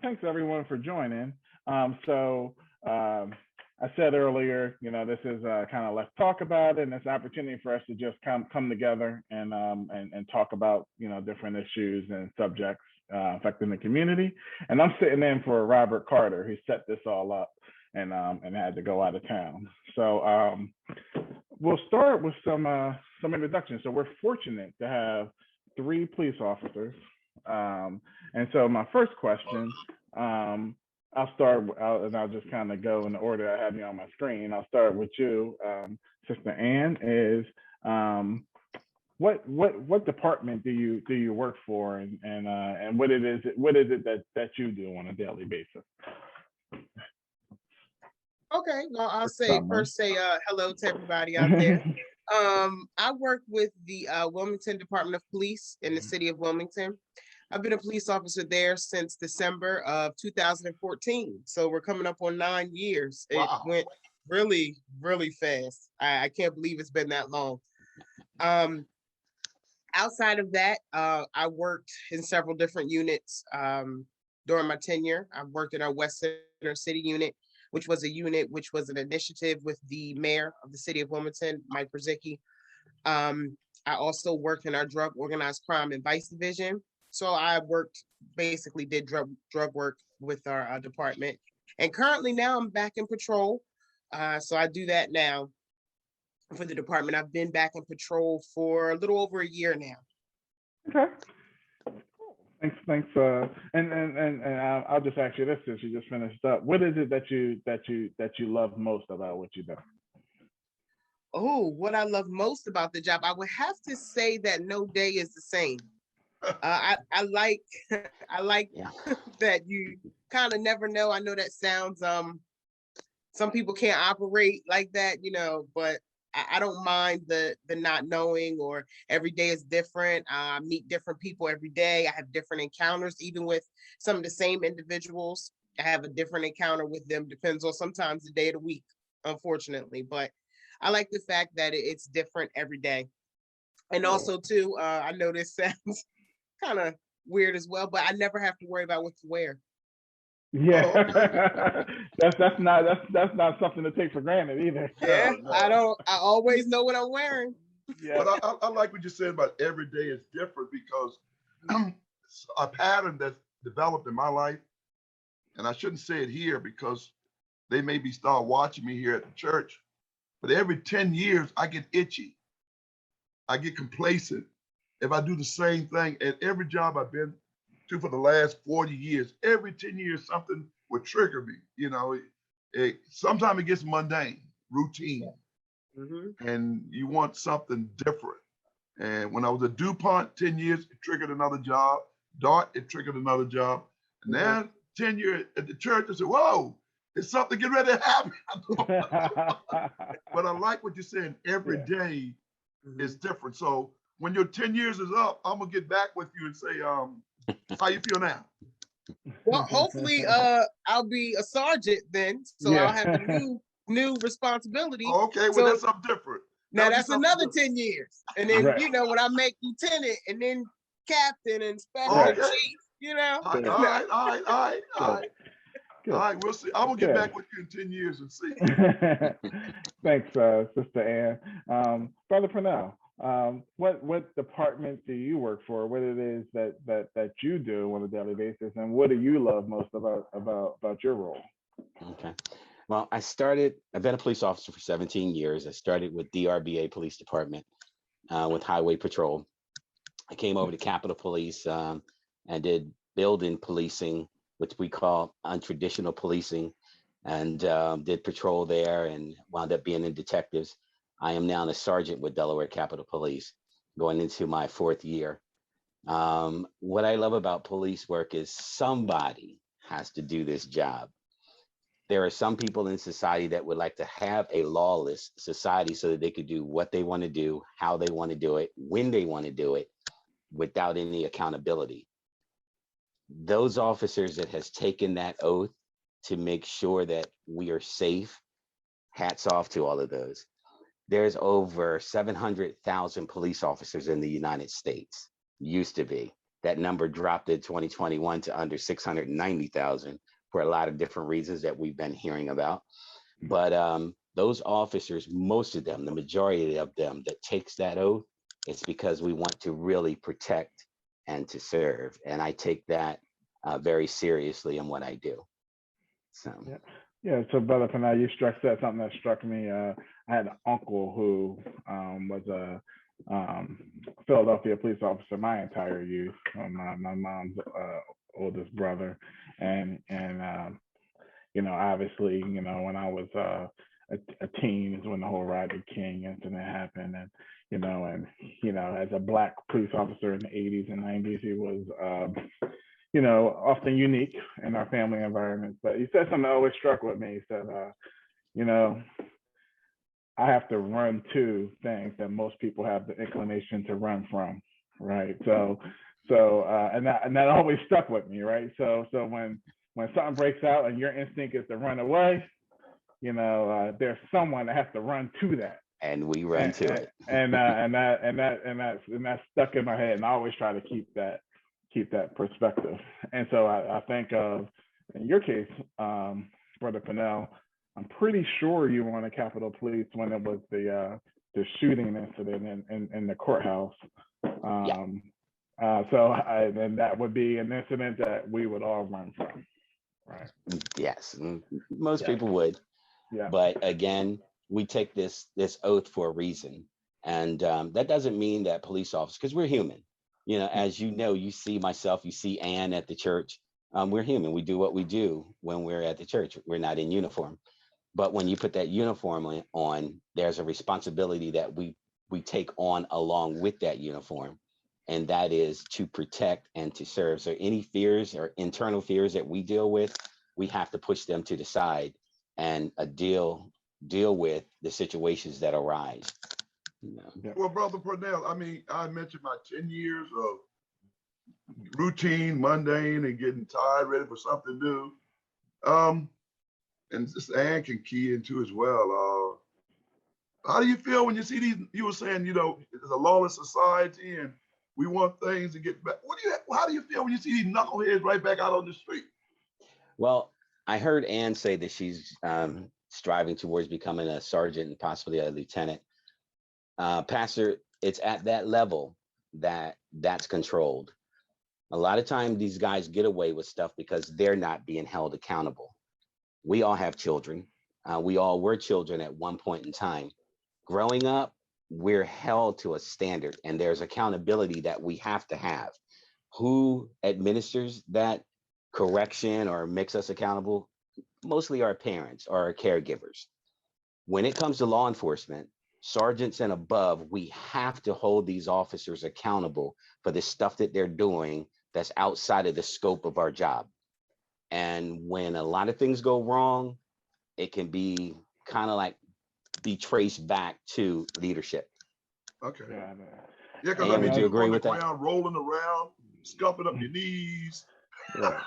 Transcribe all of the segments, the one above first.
thanks everyone for joining. So I said earlier, this is kind of let's talk about it, and it's an opportunity for us to just come together and talk about different issues and subjects affecting the community. And I'm sitting in for Robert Carter, who set this all up and had to go out of town. So we'll start with some introductions. So we're fortunate to have 3 police officers. And so my first question, I'll just kind of go in the order I have you on my screen. I'll start with you, Sister Ann. Is what department do you work for, and what is it that you do on a daily basis? Okay, well, I'll say hello to everybody out there. I work with the Wilmington Department of Police in the city of Wilmington. I've been a police officer there since December of 2014. So we're coming up on 9 years. Wow. It went really, really fast. I can't believe it's been that long. Outside of that, I worked in several different units during my tenure. I worked in our West Center City unit, which was an initiative with the mayor of the city of Wilmington, Mike Brzezicki. I also worked in our drug organized crime and vice division. So I did drug work with our department. And currently now I'm back in patrol. So I do that now for the department. I've been back in patrol for a little over a year now. Okay. Thanks. And I'll just ask you this since you just finished up. What is it that you love most about what you do? Oh, what I love most about the job, I would have to say that no day is the same. I like that you kind of never know. I know that sounds some people can't operate like that, but I don't mind the not knowing, or every day is different. I meet different people every day. I have different encounters, even with some of the same individuals. I have a different encounter with them, depends on sometimes the day of the week, unfortunately. But I like the fact that it's different every day. And also too, I know this sounds kind of weird as well, but I never have to worry about what to wear. Yeah, that's not something to take for granted either. Yeah, no. I always know what I'm wearing. Yeah, but I like what you said about every day is different, because a pattern that's developed in my life, and I shouldn't say it here because they maybe start watching me here at the church, but every 10 years I get itchy. I get complacent if I do the same thing at every job I've been to for the last 40 years. Every 10 years, something would trigger me. Sometimes it gets mundane, routine, and you want something different. And when I was at DuPont, 10 years, it triggered another job. Dart, it triggered another job. And now 10 years at the church, I said, whoa, it's something getting ready to happen. But I like what you're saying. Every day is different. So when your 10 years is up, I'm gonna get back with you and say, how you feel now? Well, hopefully I'll be a sergeant then, so I'll have a new responsibility. Okay, well, that's something different. Now that's another 10 years. And then, when I make lieutenant and then captain and special chief, All right. All right, we'll see. I'm gonna get back with you in 10 years and see. Thanks, Sister Ann. Brother Purnell, what department do you work for? What it is that you do on a daily basis, and what do you love most about your role? Okay. Well, I've been a police officer for 17 years. I started with DRBA Police Department with Highway Patrol. I came over to Capitol Police and did building policing, which we call untraditional policing, and did patrol there and wound up being in detectives. I am now a sergeant with Delaware Capitol Police, going into my 4th year. What I love about police work is somebody has to do this job. There are some people in society that would like to have a lawless society so that they could do what they want to do, how they want to do it, when they want to do it, without any accountability. Those officers that has taken that oath to make sure that we are safe, hats off to all of those. There's over 700,000 police officers in the United States, used to be. that number dropped in 2021 to under 690,000 for a lot of different reasons that we've been hearing about. But those officers, most of them, the majority of them that takes that oath, it's because we want to really protect and to serve. And I take that very seriously in what I do. So. Yeah, so Brother Pernell, you said something that struck me. I had an uncle who was a Philadelphia police officer my entire youth, my mom's oldest brother. And you know, obviously, you know, when I was a teen is when the whole Rodney King incident happened. And, you know, as a Black police officer in the 80s and 90s, he was, you know, often unique in our family environment. But he said something that always struck with me. He said, you know, I have to run to things that most people have the inclination to run from, right? And that always stuck with me, right? So when something breaks out and your instinct is to run away, you know, there's someone that has to run to that. And we run to it. And that's stuck in my head, and I always try to keep that perspective. And so I think of, in your case, Brother Pernell, I'm pretty sure you were on the Capitol Police when it was the shooting incident in the courthouse. And that would be an incident that we would all run from, right? Yes, most people would. Yeah. But again, we take this oath for a reason, and that doesn't mean that police officers, because we're human. You know, as you know, you see myself, you see Ann at the church. We're human. We do what we do when we're at the church. We're not in uniform. But when you put that uniform on, there's a responsibility that we take on along with that uniform, and that is to protect and to serve. So any fears or internal fears that we deal with, we have to push them to the side and deal with the situations that arise. You know? Well, Brother Pernell, I mean, I mentioned my 10 years of routine, mundane, and getting tired, ready for something new. And Sister Ann can key into as well. How do you feel when you see these? You were saying, you know, it's a lawless society and we want things to get back. How do you feel when you see these knuckleheads right back out on the street? Well, I heard Ann say that she's striving towards becoming a sergeant and possibly a lieutenant. Pastor, it's at that level that's controlled. A lot of times these guys get away with stuff because they're not being held accountable. We all have children. We all were children at one point in time. Growing up, we're held to a standard, and there's accountability that we have to have. Who administers that correction or makes us accountable? Mostly our parents or our caregivers. When it comes to law enforcement, sergeants and above, we have to hold these officers accountable for the stuff that they're doing that's outside of the scope of our job. And when a lot of things go wrong, it can be kind of like be traced back to leadership. Okay. Yeah, because I mean, would you agree with that? Rolling around, scuffing up your knees. Right.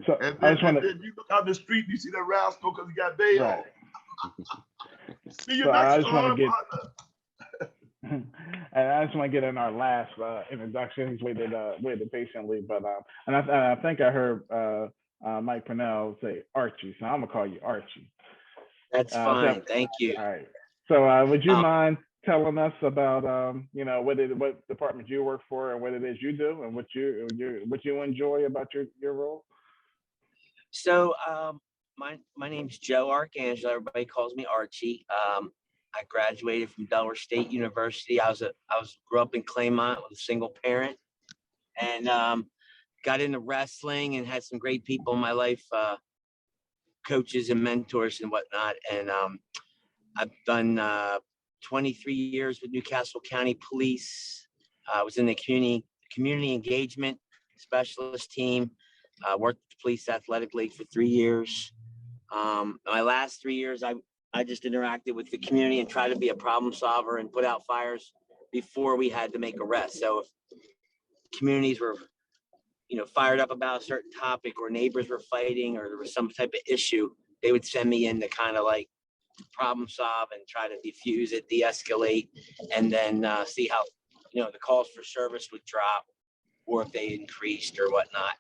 So and I then, just want to. You look out the street, you see that rascal because he got bail. Right. See you So next I just want to time. And I just want to get in our last introduction. He's waited patiently, but and I think I heard Mike Pernell say Archie, so I'm gonna call you Archie. That's fine. Thank you. All right. So would you mind telling us about you know what department you work for and what it is you do and what you enjoy about your role? So my name's Joe Archangelo. Everybody calls me Archie. I graduated from Delaware State University. I grew up in Claymont with a single parent, and got into wrestling and had some great people in my life, coaches and mentors and whatnot. And I've done 23 years with Newcastle County Police. I was in the community engagement specialist team. Worked with the Police Athletic League for 3 years. My last 3 years, I just interacted with the community and tried to be a problem solver and put out fires before we had to make arrests. So if communities were, fired up about a certain topic, or neighbors were fighting, or there was some type of issue, they would send me in to kind of like problem solve and try to defuse it, de-escalate, and then see how, the calls for service would drop or if they increased or whatnot.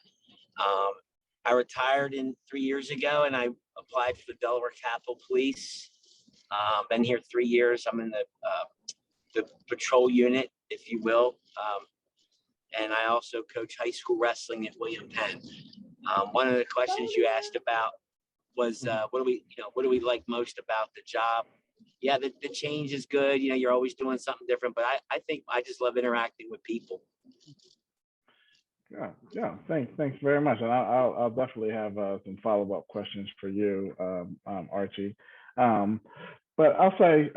I retired 3 years ago, and I applied for the Delaware Capitol Police. Been here 3 years. I'm in the patrol unit, if you will. And I also coach high school wrestling at William Penn. One of the questions you asked about was what do we like most about the job? Yeah, the change is good. You're always doing something different, but I think I just love interacting with people. Yeah. Thanks very much. And I'll definitely have some follow-up questions for you, Archie. But I'll say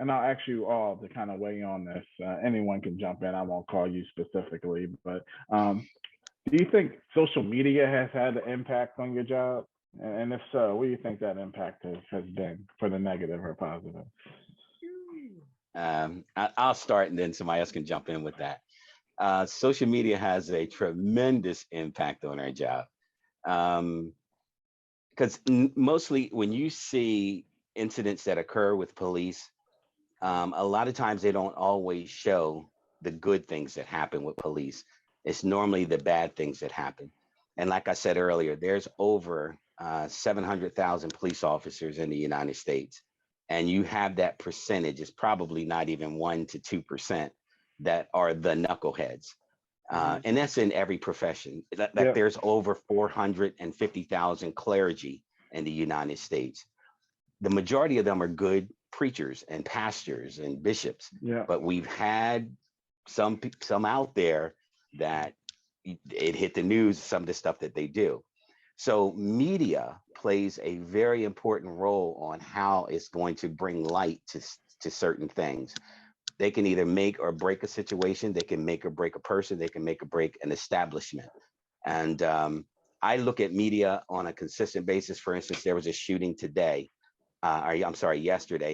and I'll ask you all to kind of weigh on this. Anyone can jump in. I won't call you specifically, but do you think social media has had an impact on your job? And if so, what do you think that impact has been, for the negative or positive? I'll start, and then somebody else can jump in with that. Social media has a tremendous impact on our job. Because mostly when you see incidents that occur with police, a lot of times they don't always show the good things that happen with police. It's normally the bad things that happen. And like I said earlier, there's over 700,000 police officers in the United States. And you have that percentage, it's probably not even 1 to 2% that are the knuckleheads. And that's in every profession. There's over 450,000 clergy in the United States. The majority of them are good preachers and pastors and bishops. But we've had some out there that it hit the news, some of the stuff that they do. So media plays a very important role on how it's going to bring light to certain things. They can either make or break a situation. They can make or break a person. They can make or break an establishment. And I look at media on a consistent basis. For instance, there was a shooting yesterday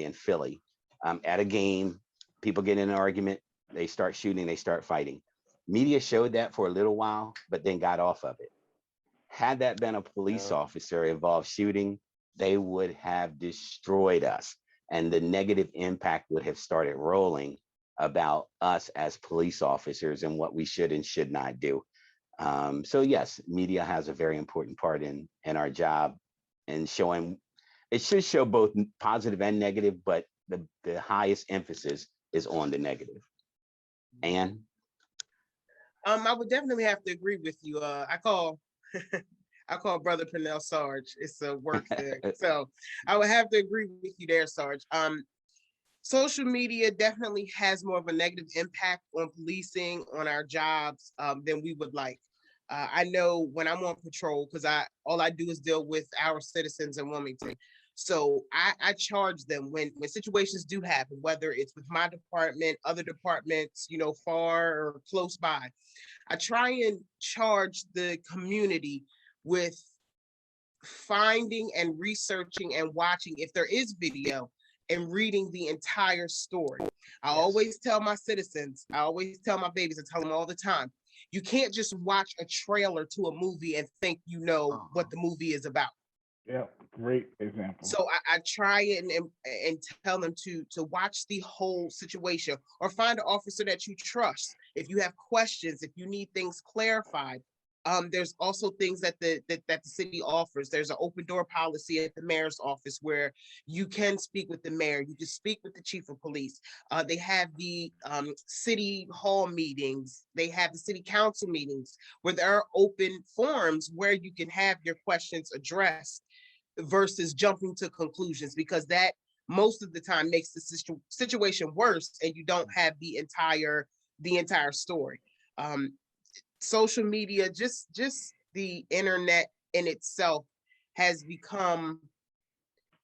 in Philly. At a game, people get in an argument, they start shooting, they start fighting. Media showed that for a little while, but then got off of it. Had that been a police officer involved shooting, they would have destroyed us. And the negative impact would have started rolling about us as police officers and what we should and should not do. So yes, media has a very important part in our job, and it should show both positive and negative, but the highest emphasis is on the negative. Ann? I would definitely have to agree with you. I call Brother Pernell Sarge. It's a work thing. So I would have to agree with you there, Sarge. Social media definitely has more of a negative impact on policing, on our jobs, than we would like. I know when I'm on patrol, because all I do is deal with our citizens in Wilmington. So I charge them when situations do happen, whether it's with my department, other departments, far or close by. I try and charge the community with finding and researching and watching, if there is video, and reading the entire story. I always tell my citizens, I always tell my babies, I tell them all the time, you can't just watch a trailer to a movie and think you know what the movie is about. Yeah, great example. So I try and tell them to watch the whole situation, or find an officer that you trust. If you have questions, if you need things clarified, there's also things that the city offers. There's an open door policy at the mayor's office where you can speak with the mayor. You can speak with the chief of police. They have the city hall meetings. They have the city council meetings where there are open forums where you can have your questions addressed, versus jumping to conclusions, because that most of the time makes the situation worse, and you don't have the entire story. Social media, just the internet in itself has become,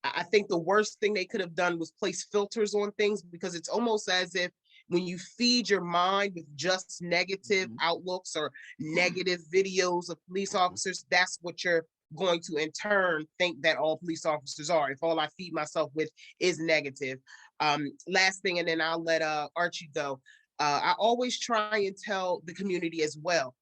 I think the worst thing they could have done was place filters on things, because it's almost as if when you feed your mind with just negative outlooks or negative videos of police officers, that's what you're going to in turn think that all police officers are, if all I feed myself with is negative. Last thing, and then I'll let Archie go. I always try and tell the community as well.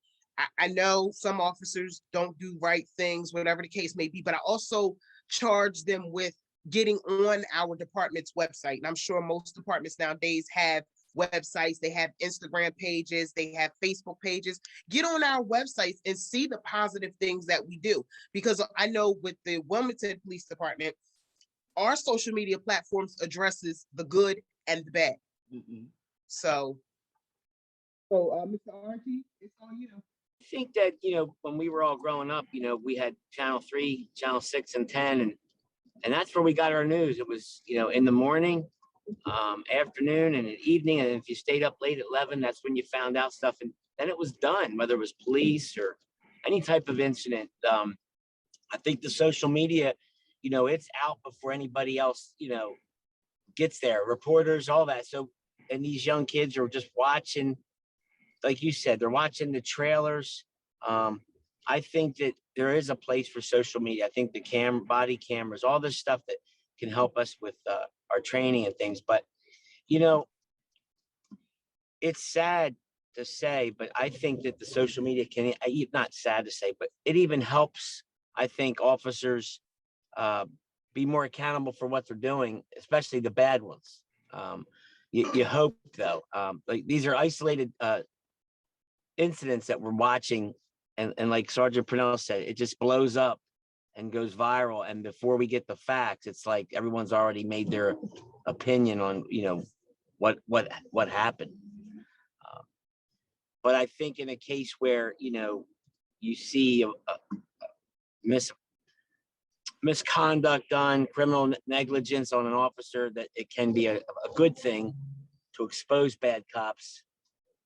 I know some officers don't do right things, whatever the case may be, but I also charge them with getting on our department's website. And I'm sure most departments nowadays have websites, they have Instagram pages, they have Facebook pages. Get on our websites and see the positive things that we do. Because I know with the Wilmington Police Department, our social media platforms addresses the good and the bad. So Mr. Archie, it's on you. I think that, when we were all growing up, we had Channel 3, Channel 6 and 10, and that's where we got our news. It was, in the morning, afternoon, and at evening. And if you stayed up late at 11, that's when you found out stuff. And then it was done, whether it was police or any type of incident. I think the social media, it's out before anybody else, gets there, reporters, all that. So, and these young kids are just watching, like you said, they're watching the trailers. I think that there is a place for social media. I think the body cameras, all this stuff that can help us with our training and things. But, it's sad to say, but I think that the social media not sad to say, but it even helps, I think, officers be more accountable for what they're doing, especially the bad ones. You hope, though, like these are isolated incidents that we're watching, and like Sergeant Purnell said, it just blows up and goes viral, and before we get the facts, it's like everyone's already made their opinion on what happened. But I think in a case where you see a misconduct done, criminal negligence on an officer, that it can be a good thing to expose bad cops.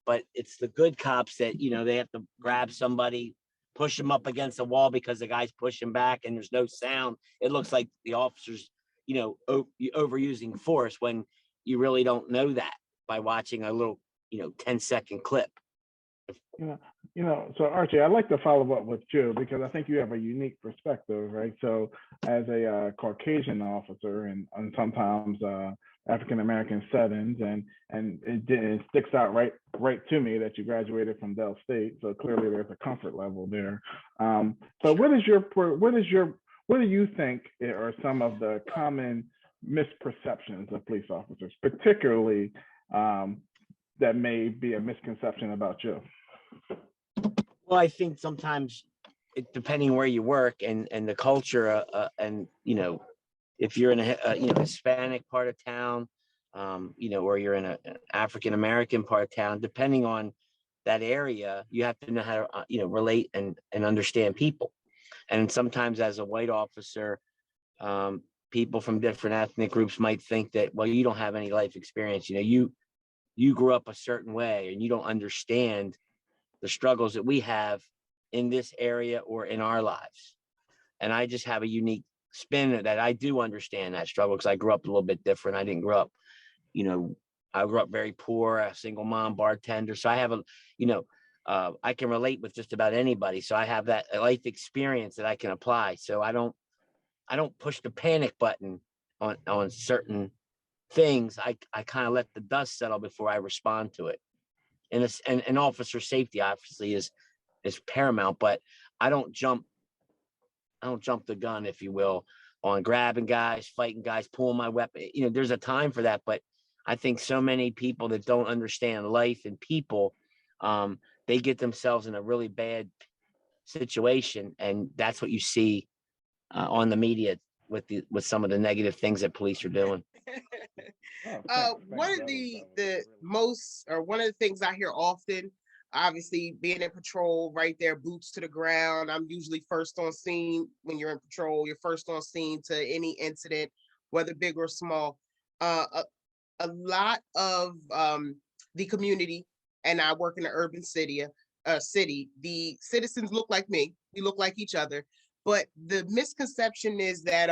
But it's the good cops that, they have to grab somebody, push them up against the wall because the guy's pushing back and there's no sound. It looks like the officer's, overusing force, when you really don't know that by watching a little, 10-second clip. So Archie, I'd like to follow up with you because I think you have a unique perspective, right? So as a Caucasian officer and sometimes African-American settings, and it sticks out right to me that you graduated from Dell State. So clearly there's a comfort level there. So what do you think are some of the common misperceptions of police officers, particularly that may be a misconception about you? Well, I think sometimes, depending where you work and the culture, and if you're in a Hispanic part of town, or you're in an African American part of town, depending on that area, you have to know how to relate and understand people. And sometimes as a white officer, people from different ethnic groups might think that, well, you don't have any life experience. You grew up a certain way and you don't understand the struggles that we have in this area or in our lives. And I just have a unique spin that I do understand that struggle, because I grew up a little bit different. I didn't grow up, I grew up very poor, a single mom bartender. So I have I can relate with just about anybody. So I have that life experience that I can apply. So I don't push the panic button on certain things. I kind of let the dust settle before I respond to it. And officer safety obviously is paramount, but I don't jump the gun, if you will, on grabbing guys, fighting guys, pulling my weapon. There's a time for that, but I think so many people that don't understand life and people, they get themselves in a really bad situation, and that's what you see on the media with some of the negative things that police are doing. One of the one of the things I hear often, obviously being in patrol, right there, boots to the ground. I'm usually first on scene. When you're in patrol, you're first on scene to any incident, whether big or small. A lot of the community, and I work in an urban city. The citizens look like me. We look like each other. But the misconception is that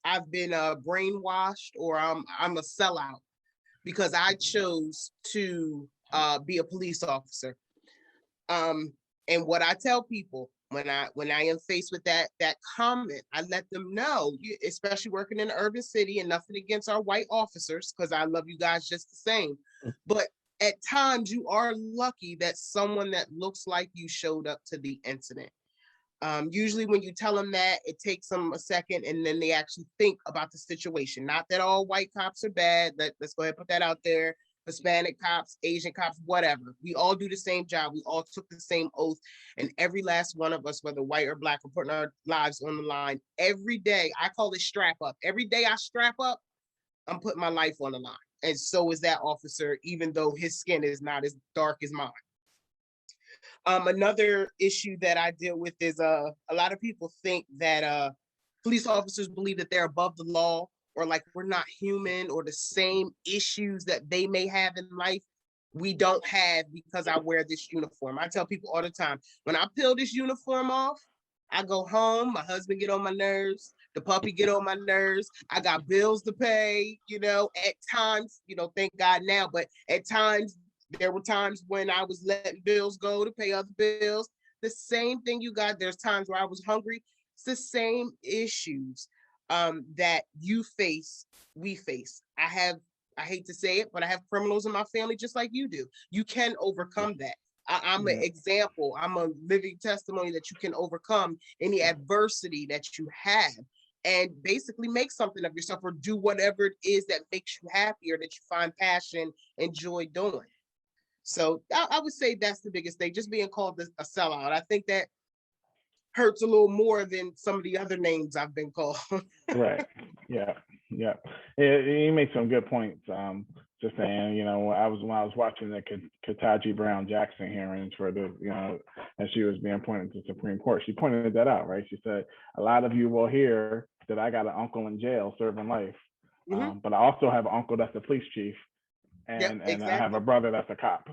I've been brainwashed, or I'm a sellout because I chose to be a police officer. And what I tell people when I am faced with that comment, I let them know, especially working in an urban city, and nothing against our white officers, because I love you guys just the same. But at times you are lucky that someone that looks like you showed up to the incident. Usually when you tell them that, it takes them a second, and then they actually think about the situation. Not that all white cops are bad. Let's go ahead and put that out there. Hispanic cops, Asian cops, whatever. We all do the same job. We all took the same oath. And every last one of us, whether white or black, are putting our lives on the line every day. I call it strap up. Every day I strap up, I'm putting my life on the line. And so is that officer, even though his skin is not as dark as mine. Another issue that I deal with is a lot of people think that police officers believe that they're above the law, or like we're not human, or the same issues that they may have in life we don't have because I wear this uniform. I tell people all the time, when I peel this uniform off, I go home, my husband get on my nerves, the puppy get on my nerves, I got bills to pay, at times, thank God now, but at times, there were times when I was letting bills go to pay other bills. The same thing you got, there's times where I was hungry. It's the same issues that you face, we face. I hate to say it, but I have criminals in my family just like you do. You can overcome that. I'm an example. I'm a living testimony that you can overcome any adversity that you have and basically make something of yourself, or do whatever it is that makes you happy or that you find passion and joy doing. So I would say that's the biggest thing, just being called a sellout. I think that hurts a little more than some of the other names I've been called. Right. Yeah. Yeah. You made some good points. Just saying, when I was watching the Ketanji Brown Jackson hearings for the, as she was being appointed to the Supreme Court, she pointed that out, right? She said, a lot of you will hear that I got an uncle in jail serving life, but I also have an uncle that's a police chief. And exactly. I have a brother that's a cop.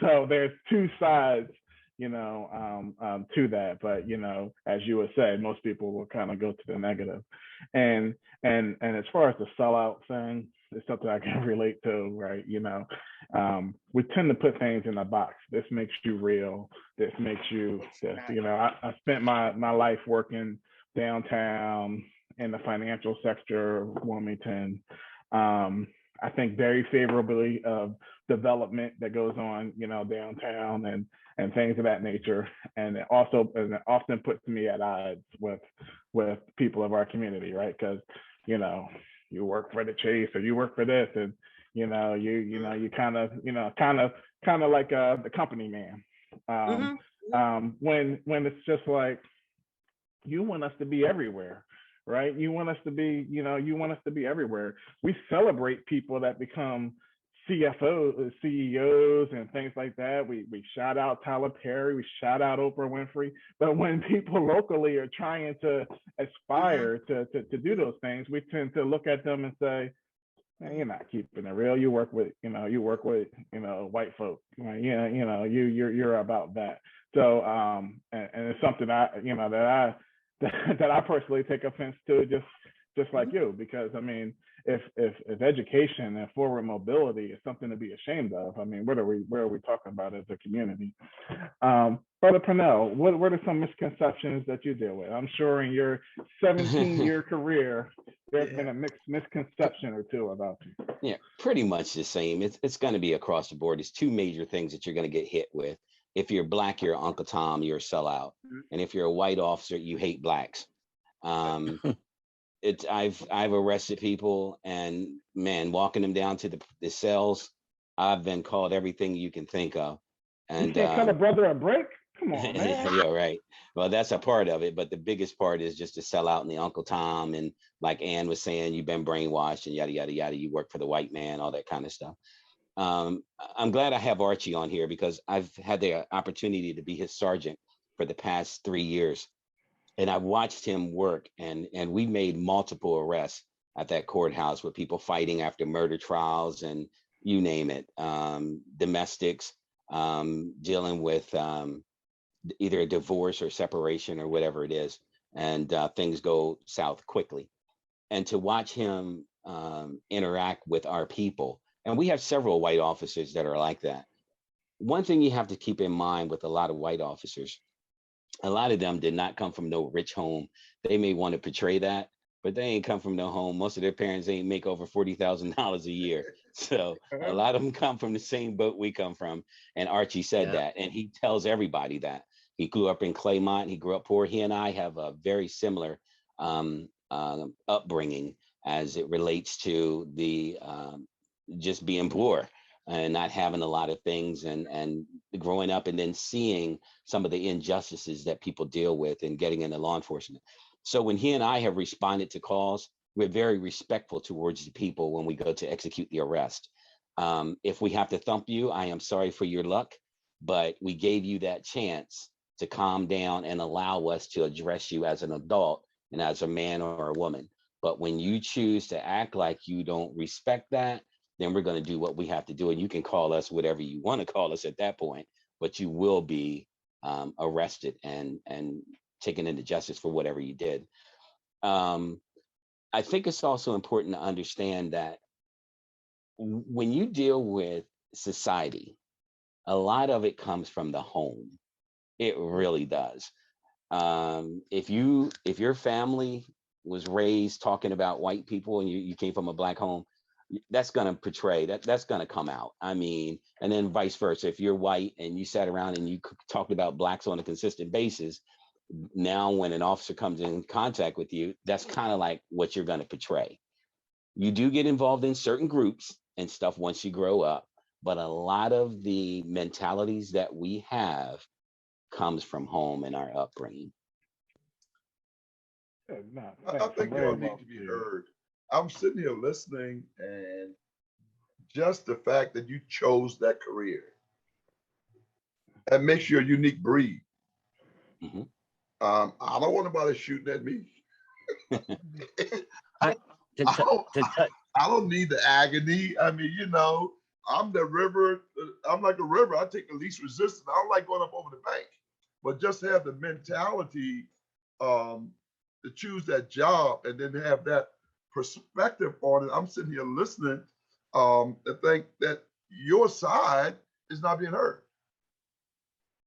So there's two sides, to that. But as you would say, most people will kind of go to the negative. And as far as the sellout thing, it's something I can relate to, right? We tend to put things in a box. This makes you real. This makes you this. I spent my life working downtown in the financial sector of Wilmington. I think very favorably of development that goes on, downtown and things of that nature. And it often puts me at odds with people of our community, right? Because, you work for the Chase or you work for this, and you kind of like the company man. When it's just like, you want us to be everywhere. Right? You want us to be everywhere. We celebrate people that become CFOs, CEOs, and things like that. We shout out Tyler Perry, we shout out Oprah Winfrey. But when people locally are trying to aspire to do those things, we tend to look at them and say, man, you're not keeping it real. You work with white folk. Right? You're about that. So and it's something that I personally take offense to, just like you, because I mean, if education and forward mobility is something to be ashamed of, I mean, where are we talking about as a community? Brother Purnell, what are some misconceptions that you deal with? I'm sure in your 17-year career, there's been a misconception or two about you. Yeah, pretty much the same. It's going to be across the board. There's two major things that you're going to get hit with. If you're black, you're Uncle Tom, you're a sellout. And if you're a white officer, you hate blacks. I've arrested people, and man, walking them down to the cells, I've been called everything you can think of. And you can't cut a brother a break? Come on, man. Yeah, right. Well, that's a part of it, but the biggest part is just to sell out in the Uncle Tom, and like Ann was saying, you've been brainwashed and yada yada yada. You work for the white man, all that kind of stuff. I'm glad I have Archie on here because I've had the opportunity to be his sergeant for the past 3 years. And I've watched him work, and we made multiple arrests at that courthouse with people fighting after murder trials and you name it, domestics, dealing with either a divorce or separation or whatever it is. And things go south quickly. And to watch him interact with our people, and we have several white officers that are like that. One thing you have to keep in mind with a lot of white officers, a lot of them did not come from no rich home. They may want to portray that, but they ain't come from no home. Most of their parents ain't make over $40,000 a year. So a lot of them come from the same boat we come from. And Archie said that, and he tells everybody that. He grew up in Claymont. He grew up poor. He and I have a very similar upbringing as it relates to the just being poor and not having a lot of things, and growing up and then seeing some of the injustices that people deal with and getting into law enforcement. So when he and I have responded to calls, we're very respectful towards the people when we go to execute the arrest. If we have to thump you, I am sorry for your luck, but we gave you that chance to calm down and allow us to address you as an adult and as a man or a woman. But when you choose to act like you don't respect that, then we're going to do what we have to do. And you can call us whatever you want to call us at that point, but you will be arrested and taken into justice for whatever you did. I think it's also important to understand that when you deal with society, a lot of it comes from the home. It really does. If your family was raised talking about white people and you came from a Black home, that's going to portray that's going to come out. I mean, and then vice versa. If you're white and you sat around and you talked about Blacks on a consistent basis, now when an officer comes in contact with you, that's kind of like what you're going to portray. You do get involved in certain groups and stuff once you grow up, but a lot of the mentalities that we have comes from home and our upbringing. No, I thanks. think Very y'all need well to be said. heard. I'm sitting here listening, and just the fact that you chose that career, that makes you a unique breed. Mhm. I don't want nobody shooting at me. I, to, I to, don't, to, to, I don't need the agony. I mean, I'm the river. I'm like a river. I take the least resistance. I don't like going up over the bank, but just have the mentality to choose that job and then have that perspective on it. I'm sitting here listening to think that your side is not being heard.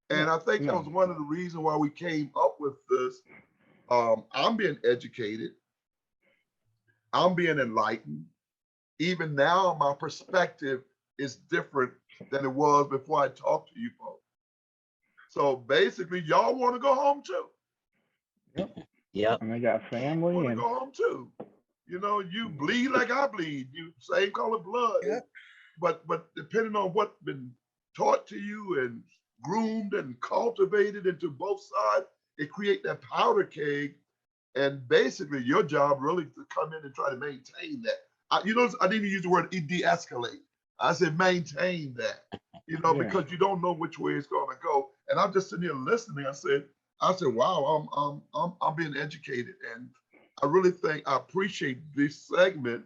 And I think that was one of the reasons why we came up with this. I'm being educated. I'm being enlightened. Even now, my perspective is different than it was before I talked to you folks. So basically, y'all want to go home too. Yep. And they got family Want to and go home too. You bleed like I bleed. You same color blood. Yep. But depending on what's been taught to you and groomed and cultivated into both sides, it create that powder keg. And basically, your job really to come in and try to maintain that. I didn't even use the word de-escalate. I said maintain that. Because you don't know which way it's going to go. And I'm just sitting here listening. I said, wow, I'm being educated, and I really think I appreciate this segment.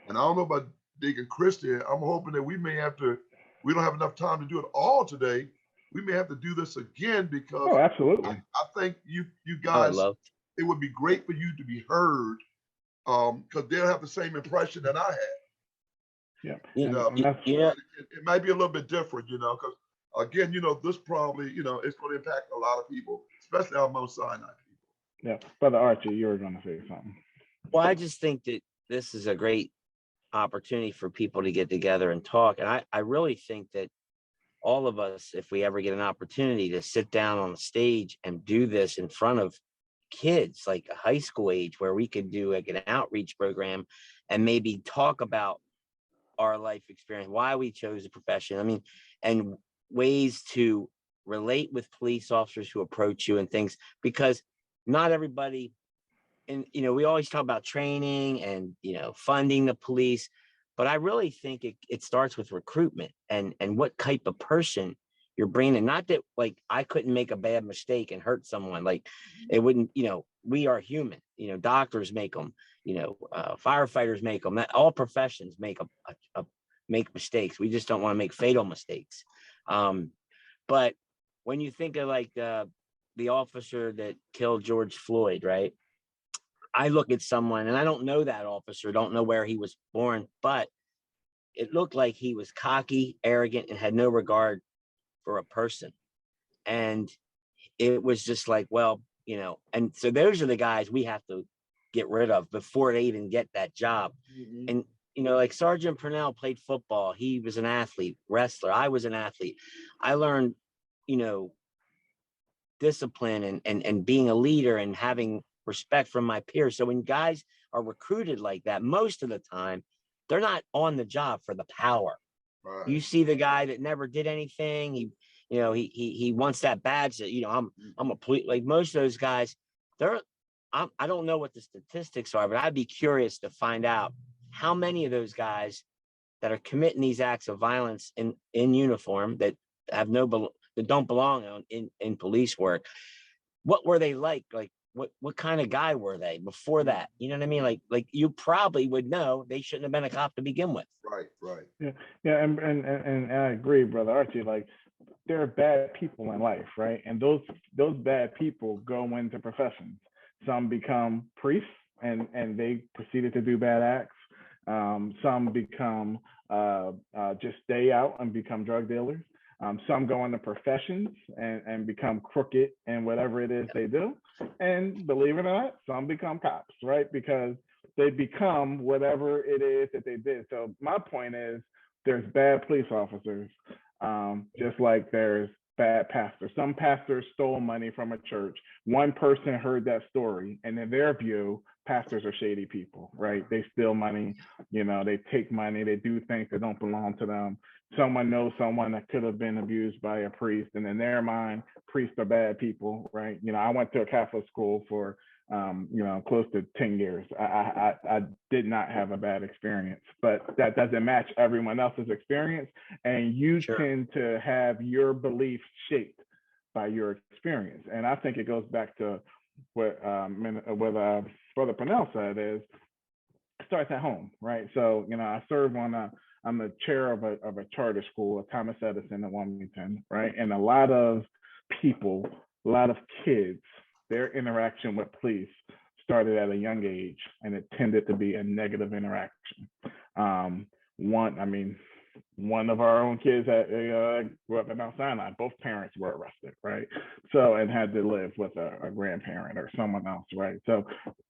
And I don't know about Dick and Christy. I'm hoping that we don't have enough time to do it all today. We may have to do this again because absolutely. I think you I would guys, love to. it would be great for you to be heard because they'll have the same impression that I had. Yeah. It might be a little bit different, because again, this probably, it's going to impact a lot of people, especially our Mount Sinai people. Yeah. Brother Archie, you were going to say something. Well, I just think that this is a great opportunity for people to get together and talk. And I really think that all of us, if we ever get an opportunity to sit down on the stage and do this in front of kids, like a high school age, where we could do like an outreach program and maybe talk about our life experience, why we chose the profession. I mean, and ways to relate with police officers who approach you and things, because not everybody, and we always talk about training and funding the police, but I really think it starts with recruitment and what type of person you're bringing. Not that like I couldn't make a bad mistake and hurt someone, like it wouldn't. We are human. Doctors make them. Firefighters make them. All professions make make mistakes. We just don't want to make fatal mistakes. But when you think of like the officer that killed George Floyd, right? I look at someone, and I don't know that officer, don't know where he was born, but it looked like he was cocky, arrogant, and had no regard for a person. And it was just like, well, and so those are the guys we have to get rid of before they even get that job. Mm-hmm. And, like Sergeant Purnell played football. He was an athlete, wrestler. I was an athlete. I learned, discipline and being a leader and having respect from my peers. So when guys are recruited like that, most of the time they're not on the job for the power. Right. You see the guy that never did anything. He wants that badge that, I'm a police, like most of those guys, I don't know what the statistics are, but I'd be curious to find out how many of those guys that are committing these acts of violence in uniform that have that don't belong in police work. What were they like? Like what kind of guy were they before that? You know what I mean? Like you probably would know they shouldn't have been a cop to begin with. Right. Yeah, and I agree, brother Archie. Like, there are bad people in life, right? And those bad people go into professions. Some become priests and they proceeded to do bad acts. Some become just stay out and become drug dealers. Some go into professions and become crooked in whatever it is they do. And believe it or not, some become cops, right? Because they become whatever it is that they did. So my point is, there's bad police officers, just like there's bad pastors. Some pastors stole money from a church. One person heard that story, and in their view, pastors are shady people, right? They steal money, they take money, they do things that don't belong to them. Someone knows someone that could have been abused by a priest, and in their mind, priests are bad people, right? I went to a Catholic school for close to 10 years. I did not have a bad experience, but that doesn't match everyone else's experience. And you tend to have your beliefs shaped by your experience. And I think it goes back to what Brother Purnell said, is it starts at home, right? So, I serve I'm the chair of a charter school at Thomas Edison in Wilmington, right? And a lot of people, a lot of kids, their interaction with police started at a young age, and it tended to be a negative interaction. One of our own kids grew up in Mount Sinai. Both parents were arrested, right? So, and had to live with a grandparent or someone else, right? So,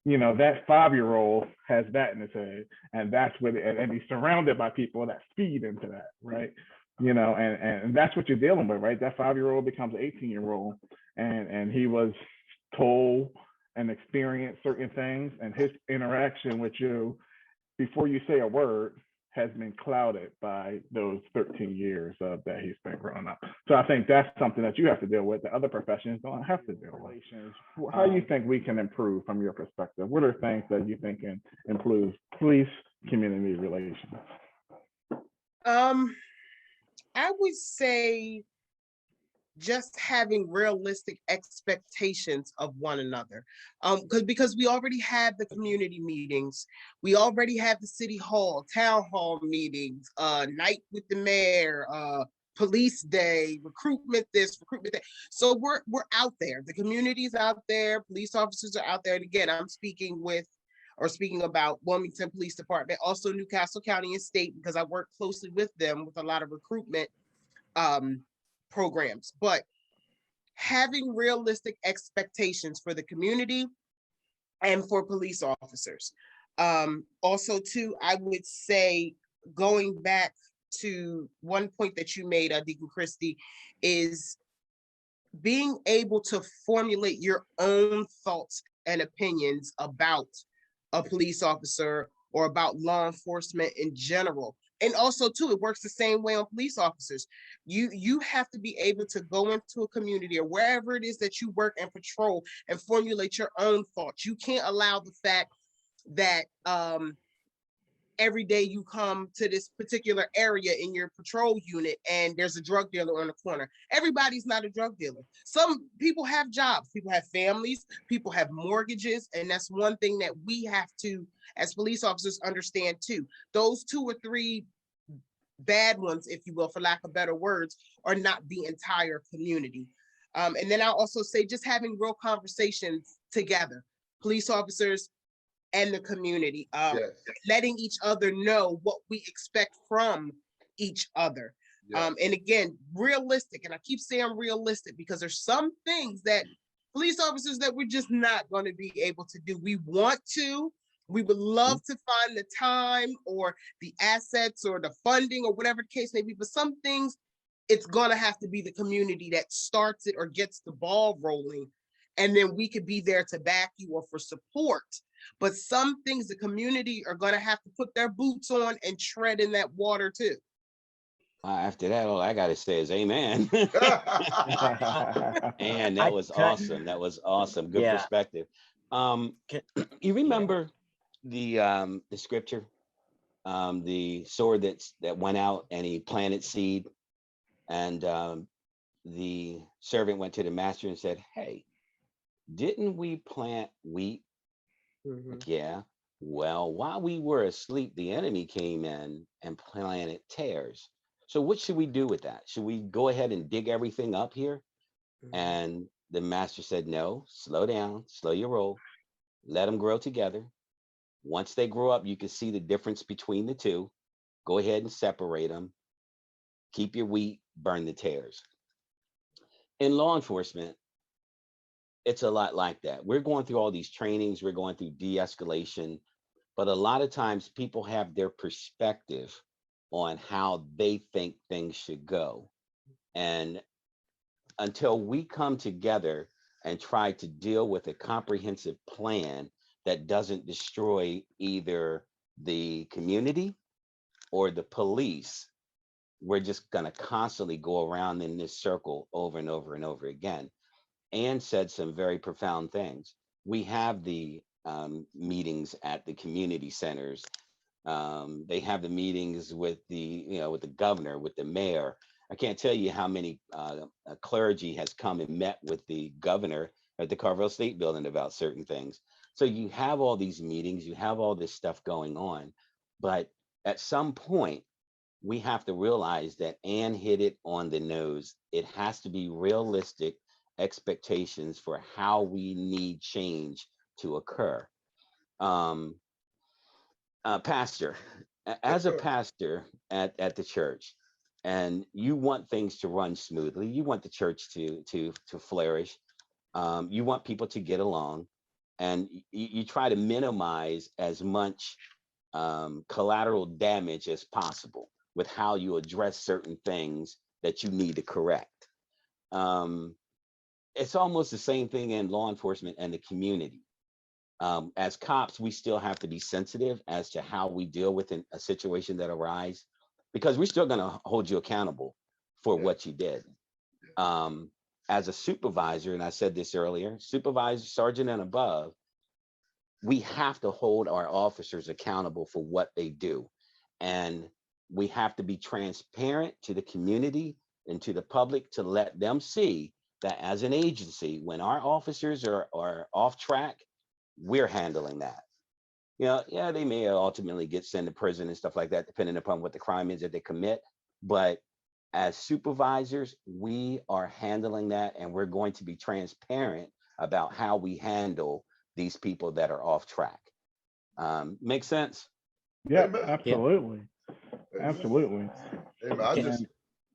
that 5-year-old has that in his head, and that's what, and he's surrounded by people that feed into that, right? And that's what you're dealing with, right? That 5-year-old becomes an 18-year-old, and he was told and experienced certain things, and his interaction with you before you say a word has been clouded by those 13 years that he spent growing up. So I think that's something that you have to deal with. The other professions don't have to deal with. How do you think we can improve from your perspective? What are things that you think can improve police community relations? I would say just having realistic expectations of one another. Because we already have the community meetings, we already have the city hall, town hall meetings, night with the mayor, police day, recruitment this, recruitment that. So we're out there. The community's out there, police officers are out there. And again, I'm speaking about Wilmington Police Department, also Newcastle County and State, because I work closely with them with a lot of recruitment programs. But having realistic expectations for the community and for police officers. Also, too, I would say, going back to one point that you made, Deacon Christie, is being able to formulate your own thoughts and opinions about a police officer or about law enforcement in general. And also, too, it works the same way on police officers. You have to be able to go into a community or wherever it is that you work and patrol and formulate your own thoughts. You can't allow the fact that every day you come to this particular area in your patrol unit and there's a drug dealer on the corner. Everybody's not a drug dealer. Some people have jobs, people have families, people have mortgages, and that's one thing that we have to, as police officers, understand too. Those 2 or 3 bad ones, if you will, for lack of better words, are not the entire community. And then I'll also say just having real conversations together, police officers and the community, letting each other know what we expect from each other. And again, realistic, and I keep saying realistic because there's some things that police officers that we're just not going to be able to do. We would love to find the time or the assets or the funding or whatever the case may be, but some things, it's going to have to be the community that starts it or gets the ball rolling. And then we could be there to back you or for support But some things the community are going to have to put their boots on and tread in that water too. After that, all I got to say is amen. And that was awesome. That was awesome. Good perspective. You remember the scripture, the sword that went out and he planted seed, and the servant went to the master and said, "Hey, didn't we plant wheat?" Like, yeah. Well, while we were asleep, the enemy came in and planted tares. So what should we do with that? Should we go ahead and dig everything up here? And the master said, no, slow down, slow your roll, let them grow together. Once they grow up, you can see the difference between the two. Go ahead and separate them. Keep your wheat, burn the tares. In law enforcement, it's a lot like that. We're going through all these trainings, we're going through de-escalation, but a lot of times people have their perspective on how they think things should go. And until we come together and try to deal with a comprehensive plan that doesn't destroy either the community or the police, we're just going to constantly go around in this circle over and over and over again. Ann said some very profound things. We have the meetings at the community centers. They have the meetings with with the governor, with the mayor. I can't tell you how many clergy has come and met with the governor at the Carville State Building about certain things. So you have all these meetings, you have all this stuff going on, but at some point, we have to realize that Ann hit it on the nose. It has to be realistic expectations for how we need change to occur. Pastor, as a pastor at the church, and you want things to run smoothly, you want the church to flourish, you want people to get along, and you try to minimize as much collateral damage as possible with how you address certain things that you need to correct. It's almost the same thing in law enforcement and the community. As cops, we still have to be sensitive as to how we deal with a situation that arises, because we're still going to hold you accountable for what you did. As a supervisor, and I said this earlier, supervisor, sergeant and above, we have to hold our officers accountable for what they do. And we have to be transparent to the community and to the public to let them see that as an agency, when our officers are off track, we're handling that. Yeah, they may ultimately get sent to prison and stuff like that, depending upon what the crime is that they commit. But as supervisors, we are handling that, and we're going to be transparent about how we handle these people that are off track. Make sense? Yeah, Amen. absolutely. Amen. Absolutely. Amen.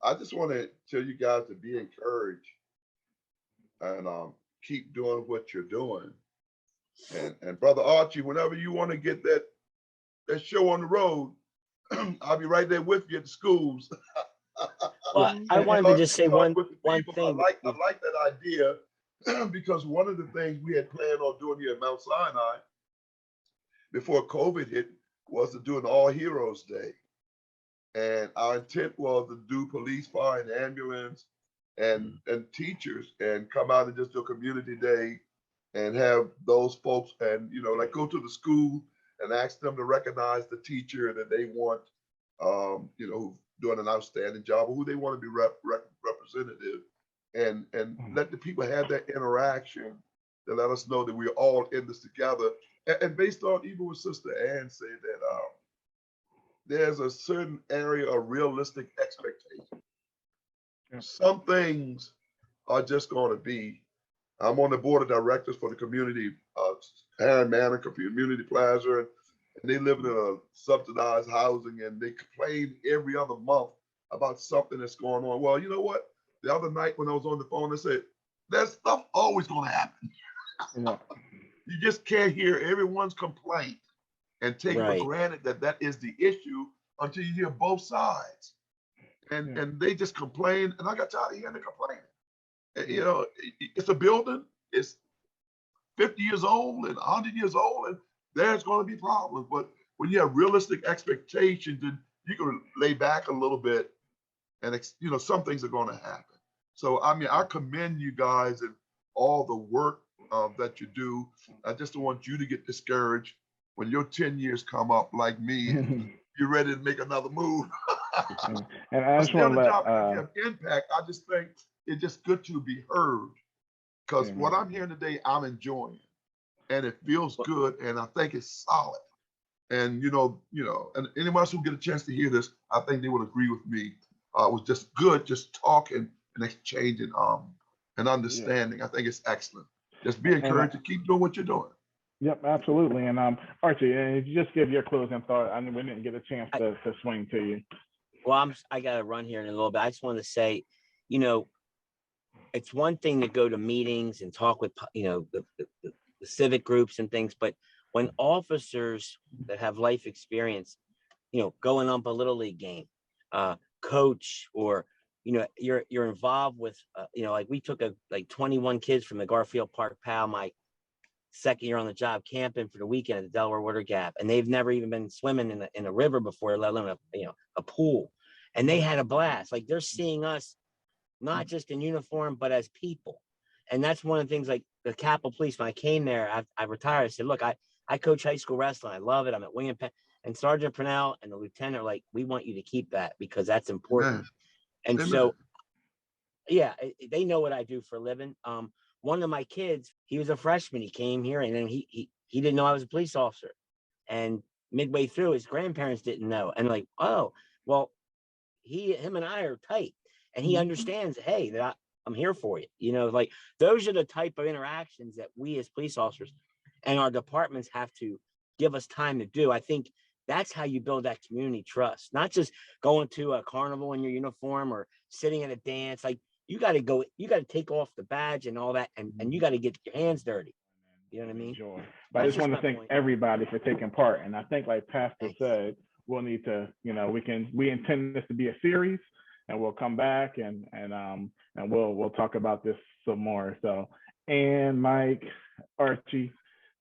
I just want to tell you guys to be encouraged and keep doing what you're doing. And Brother Archie, whenever you want to get that show on the road, I'll be right there with you at the schools. Well, I wanted to just say one thing. I like that idea because one of the things we had planned on doing here at Mount Sinai before COVID hit was to do an All Heroes Day. And our intent was to do police, fire, and ambulance and teachers and come out and just do a community day and have those folks and, like go to the school and ask them to recognize the teacher that they want, who's doing an outstanding job, or who they want to be representative, and let the people have that interaction to let us know that we're all in this together. And based on even what Sister Ann said, that there's a certain area of realistic expectation. Yeah. Some things are just going to be. I'm on the board of directors for the community, Harry Manor Community Plaza, and they live in a subsidized housing, and they complain every other month about something that's going on. Well, you know what? The other night when I was on the phone, they said, there's stuff always going to happen. Yeah. You just can't hear everyone's complaint and take for granted that is the issue until you hear both sides. And they just complain, and I got tired of hearing the complaining. It's a building, it's 50 years old and 100 years old, and there's going to be problems. But when you have realistic expectations, then you can lay back a little bit, and some things are going to happen. So I mean, I commend you guys and all the work that you do. I just don't want you to get discouraged when your 10 years come up like me and you're ready to make another move. And I just want to job, let you have impact. I just think it's just good to be heard, because what I'm hearing today, I'm enjoying, and it feels good, and I think it's solid. And and anyone else who get a chance to hear this, I think they would agree with me. It was just good, just talking and exchanging and understanding. I think it's excellent. Just be encouraged to keep doing what you're doing. Yep, absolutely. And Archie, just give your closing thought. I mean, we didn't get a chance to swing to you. Well, I got to run here in a little bit. I just want to say, it's one thing to go to meetings and talk with, the civic groups and things, but when officers that have life experience, going up a little league game, coach, or, you're involved with, like we took 21 kids from the Garfield Park PAL, my second year on the job, camping for the weekend at the Delaware Water Gap, and they've never even been swimming in a river before, let alone a pool, and they had a blast. Like, they're seeing us not just in uniform but as people. And that's one of the things, like the Capitol Police, when I came there, I retired, I said, look, I coach high school wrestling, I love it, I'm at William Penn, and Sergeant Purnell and the lieutenant are like, we want you to keep that because that's important. Amen. And Amen. So yeah, they know what I do for a living. One of my kids, he was a freshman. He came here, and then he didn't know I was a police officer. And midway through, his grandparents didn't know. And like, oh, well, him and I are tight, and he understands, hey, that I'm here for you. Like, those are the type of interactions that we as police officers and our departments have to give us time to do. I think that's how you build that community trust, not just going to a carnival in your uniform or sitting at a dance. Like, you got to take off the badge and all that, and you got to get your hands dirty. You know what I mean? Sure. But I just want to thank everybody for taking part. And I think, like Pastor said, we'll need to, we intend this to be a series, and we'll come back and we'll talk about this some more. So, and Mike, Archie,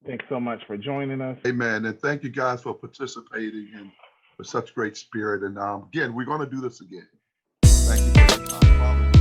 thanks so much for joining us. Amen. And thank you guys for participating and for such great spirit. And again, we're going to do this again. Thank you for your time.